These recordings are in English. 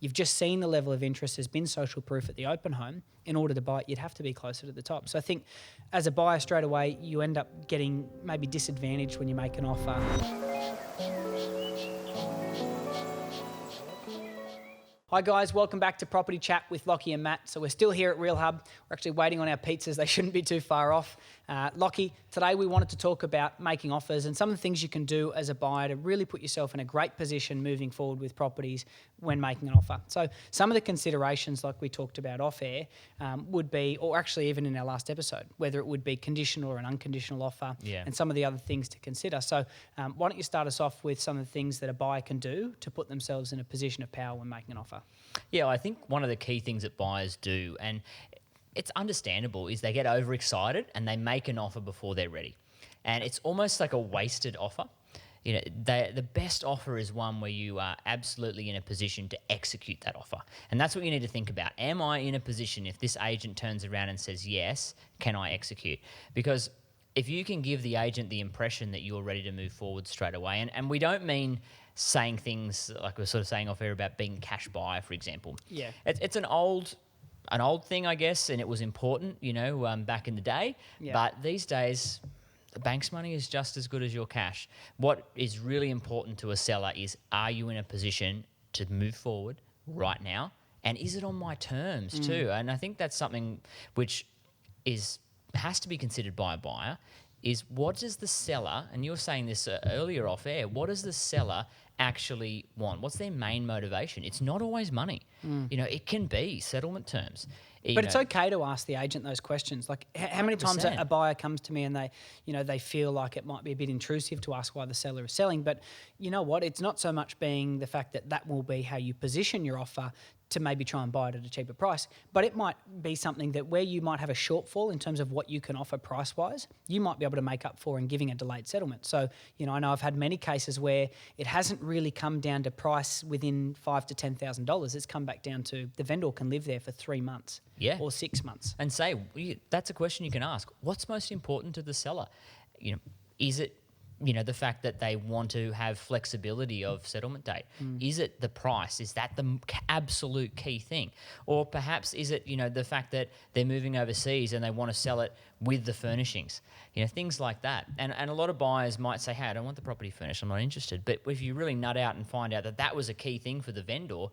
you've just seen the level of interest, there's been social proof at the open home. In order to buy it, you'd have to be closer to the top. So I think as a buyer straight away, you end up getting maybe disadvantaged when you make an offer. Hi guys, welcome back to Property Chat with Lachy and Matt. So we're still here at Realhub. We're actually waiting on our pizzas. They shouldn't be too far off. Lachy, today we wanted to talk about making offers and some of the things you can do as a buyer to really put yourself in a great position moving forward with properties when making an offer. So some of the considerations, like we talked about off air, would be, or actually even in our last episode, whether it would be conditional or an unconditional offer, and some of the other things to consider. So why don't you start us off with some of the things that a buyer can do to put themselves in a position of power when making an offer? Yeah, I think one of the key things that buyers do, and it's understandable, is they get overexcited and they make an offer before they're ready. And it's almost like a wasted offer. You know, the best offer is one where you are absolutely in a position to execute that offer. And that's what you need to think about. Am I in a position, if this agent turns around and says yes, can I execute? Because if you can give the agent the impression that you're ready to move forward straight away, and we don't mean saying things like we're sort of saying off air about being a cash buyer, for example. Yeah. It's an old thing, I guess, and it was important, back in the day. Yeah. But these days, the bank's money is just as good as your cash. What is really important to a seller is, are you in a position to move forward right now? And is it on my terms too? And I think that's something which has to be considered by a buyer, is what does the seller, and you were saying this earlier off air, what does the seller actually want? What's their main motivation? It's not always money. It can be settlement terms. But it's okay to ask the agent those questions. Like how many times a buyer comes to me and they feel like it might be a bit intrusive to ask why the seller is selling. But you know what? It's not so much being the fact that will be how you position your offer to maybe try and buy it at a cheaper price. But it might be something that where you might have a shortfall in terms of what you can offer price-wise, you might be able to make up for in giving a delayed settlement. So, I know I've had many cases where it hasn't really come down to price within $5,000 to $10,000. It's come back down to the vendor can live there for 3 months. Yeah. Or 6 months. And say, that's a question you can ask. What's most important to the seller? Is it, the fact that they want to have flexibility of settlement date? Is it the price? Is that the absolute key thing? Or perhaps is it, the fact that they're moving overseas and they want to sell it with the furnishings? Things like that. And a lot of buyers might say, hey, I don't want the property furnished, I'm not interested. But if you really nut out and find out that was a key thing for the vendor,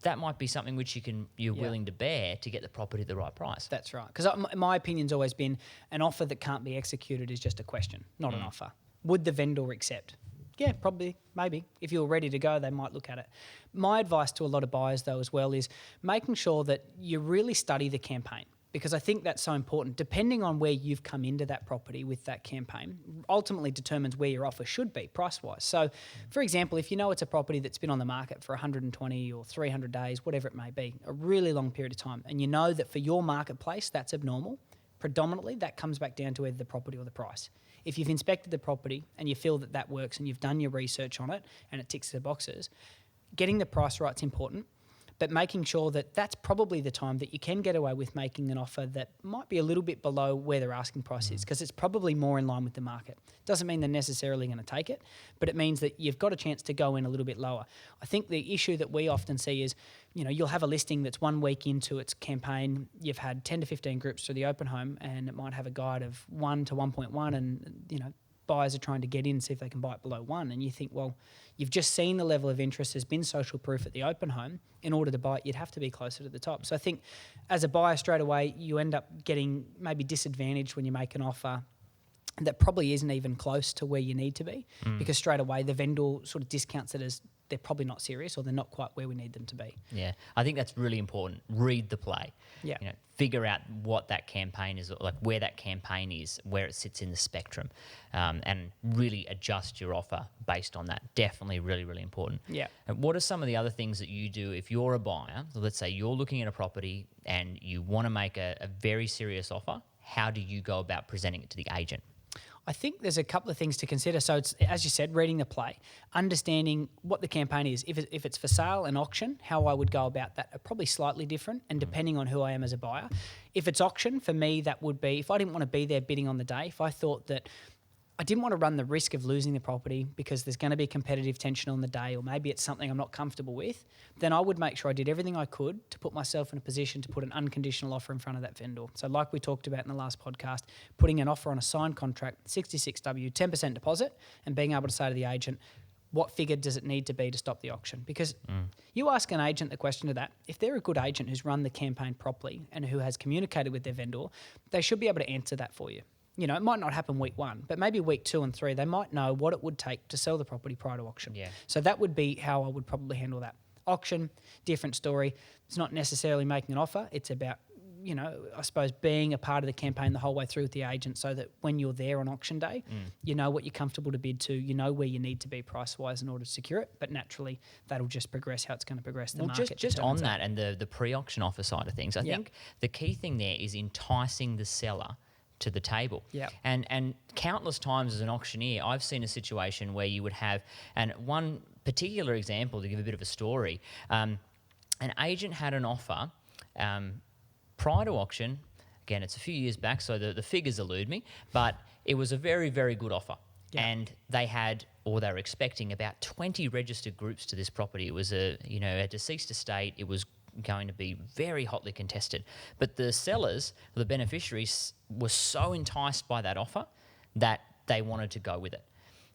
that might be something which you're willing to bear to get the property at the right price. That's right. Because my opinion's always been an offer that can't be executed is just a question, not an offer. Would the vendor accept? Yeah, probably, maybe. If you're ready to go, they might look at it. My advice to a lot of buyers, though, as well, is making sure that you really study the campaign, because I think that's so important. Depending on where you've come into that property with that campaign, ultimately determines where your offer should be price-wise. So, for example, if you know it's a property that's been on the market for 120 or 300 days, whatever it may be, a really long period of time, and you know that for your marketplace that's abnormal, predominantly that comes back down to either the property or the price. If you've inspected the property and you feel that works and you've done your research on it and it ticks the boxes, getting the price right is important. But making sure that that's probably the time that you can get away with making an offer that might be a little bit below where their asking price is, because it's probably more in line with the market. Doesn't mean they're necessarily going to take it, but it means that you've got a chance to go in a little bit lower. I think the issue that we often see is, you'll have a listing that's 1 week into its campaign, you've had 10 to 15 groups through the open home, and it might have a guide of 1 to 1.1, and buyers are trying to get in and see if they can buy it below 1, and you think, well, you've just seen the level of interest, there's been social proof at the open home. In order to buy it, you'd have to be closer to the top. So I think as a buyer straight away, you end up getting maybe disadvantaged when you make an offer that probably isn't even close to where you need to be, because straight away the vendor sort of discounts it as they're probably not serious or they're not quite where we need them to be. Yeah, I think that's really important. Read the play. Yeah. Figure out what that campaign is, like where that campaign is, where it sits in the spectrum, and really adjust your offer based on that. Definitely really, really important. Yeah. And what are some of the other things that you do if you're a buyer? So let's say you're looking at a property and you want to make a very serious offer. How do you go about presenting it to the agent? I think there's a couple of things to consider. So it's, as you said, reading the play, understanding what the campaign is. If it's for sale and auction, how I would go about that are probably slightly different, and depending on who I am as a buyer. If it's auction, for me, that would be, if I didn't want to be there bidding on the day, if I thought that I didn't want to run the risk of losing the property because there's going to be competitive tension on the day, or maybe it's something I'm not comfortable with, then I would make sure I did everything I could to put myself in a position to put an unconditional offer in front of that vendor. So like we talked about in the last podcast, putting an offer on a signed contract, 66W, 10% deposit, and being able to say to the agent, what figure does it need to be to stop the auction? Because you ask an agent the question of that, if they're a good agent who's run the campaign properly and who has communicated with their vendor, they should be able to answer that for you. You know, it might not happen week 1, but maybe week 2 and 3, they might know what it would take to sell the property prior to auction. Yeah. So that would be how I would probably handle that. Auction, different story. It's not necessarily making an offer. It's about, you know, I suppose being a part of the campaign the whole way through with the agent so that when you're there on auction day, you know what you're comfortable to bid to, you know where you need to be price-wise in order to secure it, but naturally that'll just progress how it's going to progress. The market just on determines that and the pre-auction offer side of things, I think the key thing there is enticing the seller to the table. Yeah. And countless times as an auctioneer, I've seen a situation where you would have, and one particular example to give a bit of a story, an agent had an offer prior to auction. Again, it's a few years back, so the figures elude me, but it was a very, very good offer. Yeah. And they had, or they were expecting, about 20 registered groups to this property. It was a deceased estate. It was going to be very hotly contested. But the sellers, the beneficiaries, were so enticed by that offer that they wanted to go with it.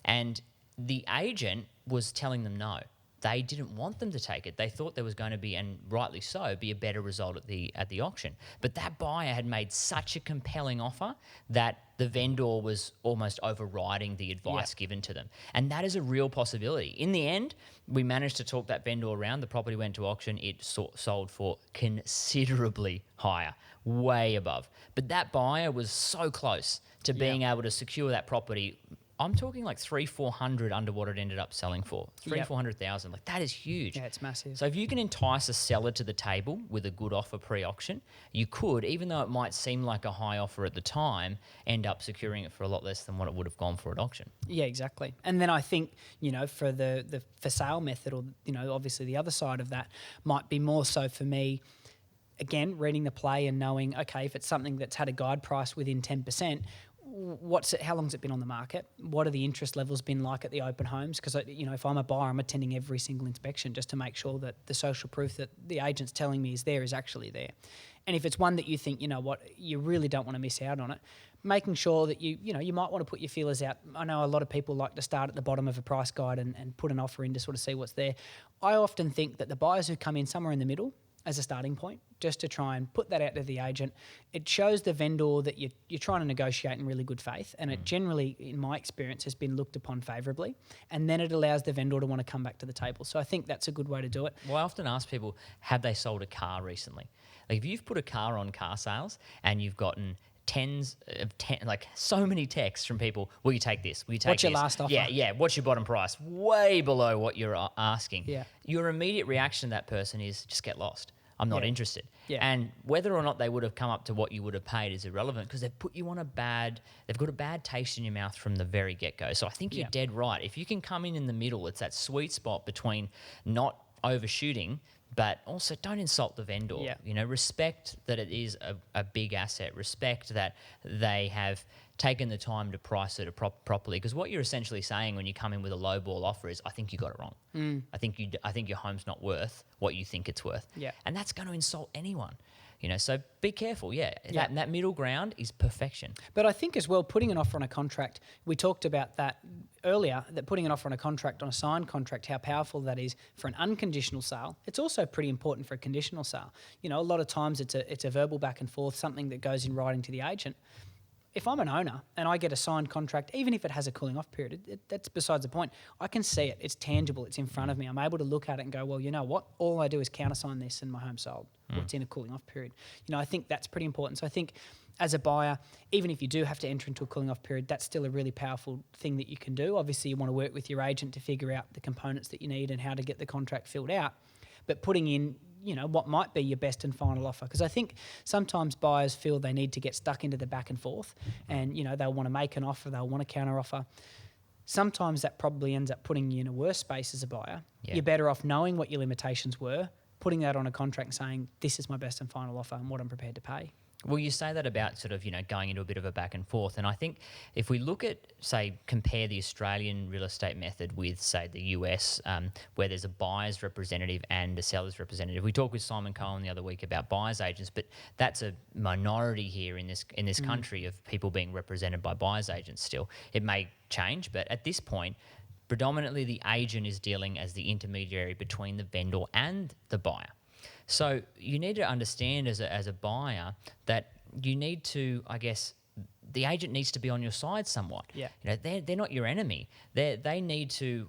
And the agent was telling them no. They didn't want them to take it. They thought there was going to be, and rightly so, be a better result at the auction. But that buyer had made such a compelling offer that the vendor was almost overriding the advice given to them. And that is a real possibility. In the end, we managed to talk that vendor around. The property went to auction. It sold for considerably higher, way above. But that buyer was so close to being able to secure that property. I'm talking like 300-400 under what it ended up selling for. 300,000-400,000. Like, that is huge. Yeah, it's massive. So if you can entice a seller to the table with a good offer pre-auction, you could, even though it might seem like a high offer at the time, end up securing it for a lot less than what it would have gone for at auction. Yeah, exactly. And then I think, you know, for the for sale method, or, you know, obviously the other side of that might be more so for me, again, reading the play and knowing, okay, if it's something that's had a guide price within 10%, how long's it been on the market? What are the interest levels been like at the open homes? Because, you know, if I'm a buyer, I'm attending every single inspection just to make sure that the social proof that the agent's telling me is there is actually there. And if it's one that you think, you know what, you really don't want to miss out on it, making sure that you might want to put your feelers out. I know a lot of people like to start at the bottom of a price guide and put an offer in to sort of see what's there. I often think that the buyers who come in somewhere in the middle as a starting point, just to try and put that out to the agent, it shows the vendor that you're trying to negotiate in really good faith, and it generally, in my experience, has been looked upon favourably, and then it allows the vendor to want to come back to the table. So I think that's a good way to do it. Well, I often ask people, have they sold a car recently? Like, if you've put a car on car sales and you've gotten like so many texts from people, will you take this? Will you take What's this? your last offer? Yeah. What's your bottom price? Way below what you're asking. Yeah. Your immediate reaction to that person is just get lost. I'm not interested. Yeah. And whether or not they would have come up to what you would have paid is irrelevant, because they've put you on they've got a bad taste in your mouth from the very get-go. So I think you're dead right. If you can come in the middle, it's that sweet spot between not overshooting, but also don't insult the vendor. Yeah. You know, respect that it is a big asset. Respect that they have taken the time to price it properly. Because what you're essentially saying when you come in with a low ball offer is, I think you got it wrong. I think your home's not worth what you think it's worth. Yeah. And that's going to insult anyone. You know, so be careful. That middle ground is perfection. But I think as well, putting an offer on a contract, we talked about that earlier, that putting an offer on a contract, on a signed contract, how powerful that is for an unconditional sale. It's also pretty important for a conditional sale. You know, a lot of times it's a verbal back and forth, something that goes in writing to the agent. If I'm an owner and I get a signed contract, even if it has a cooling off period, that's besides the point. I can see it. It's tangible. It's in front of me. I'm able to look at it and go, well, you know what? All I do is countersign this and my home's sold. Or it's in a cooling off period. You know, I think that's pretty important. So I think as a buyer, even if you do have to enter into a cooling off period, that's still a really powerful thing that you can do. Obviously, you want to work with your agent to figure out the components that you need and how to get the contract filled out. But putting in, you know, what might be your best and final offer. Because I think sometimes buyers feel they need to get stuck into the back and forth and, you know, they'll want to make an offer, they'll want to counter offer. Sometimes that probably ends up putting you in a worse space as a buyer. Yeah. You're better off knowing what your limitations were, putting that on a contract and saying, this is my best and final offer and what I'm prepared to pay. Well, you say that about sort of, going into a bit of a back and forth. And I think if we look at, say, compare the Australian real estate method with, say, the US, where there's a buyer's representative and a seller's representative. We talked with Simon Cohen the other week about buyer's agents, but that's a minority here in this country of people being represented by buyer's agents still. It may change, but at this point, predominantly the agent is dealing as the intermediary between the vendor and the buyer. So you need to understand as a buyer that you need to, I guess, the agent needs to be on your side somewhat. Yeah. They're not your enemy. They need to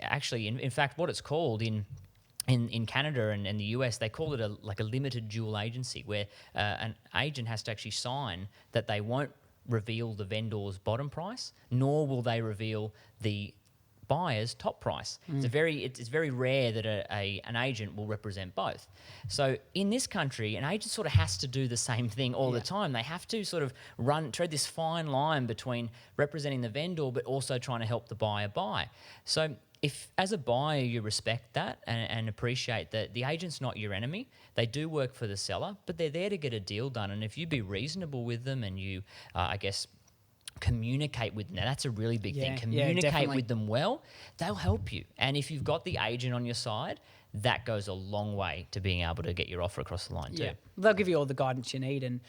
actually, in fact, what it's called in Canada and the US, they call it a limited dual agency, where an agent has to actually sign that they won't reveal the vendor's bottom price, nor will they reveal the buyer's top price. It's very rare that an agent will represent both. So in this country, an agent sort of has to do the same thing all the time. They have to sort of tread this fine line between representing the vendor but also trying to help the buyer buy. So if as a buyer you respect that and appreciate that the agent's not your enemy, they do work for the seller, but they're there to get a deal done. And if you be reasonable with them and you, I guess, communicate with them. Now, that's a really big thing. Communicate with them well, they'll help you. And if you've got the agent on your side, that goes a long way to being able to get your offer across the line too. Yeah, they'll give you all the guidance you need, and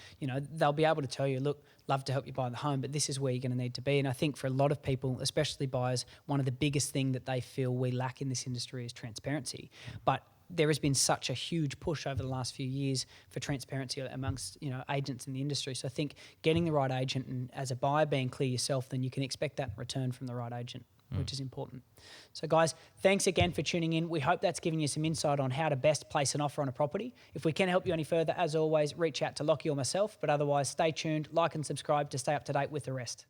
they'll be able to tell you, look, love to help you buy the home, but this is where you're going to need to be. And I think for a lot of people, especially buyers, one of the biggest thing that they feel we lack in this industry is transparency. But there has been such a huge push over the last few years for transparency amongst agents in the industry. So I think getting the right agent, and as a buyer being clear yourself, then you can expect that in return from the right agent, which is important. So guys, thanks again for tuning in. We hope that's given you some insight on how to best place an offer on a property. If we can help you any further, as always, reach out to Lachy or myself. But otherwise, stay tuned, like and subscribe to stay up to date with the rest.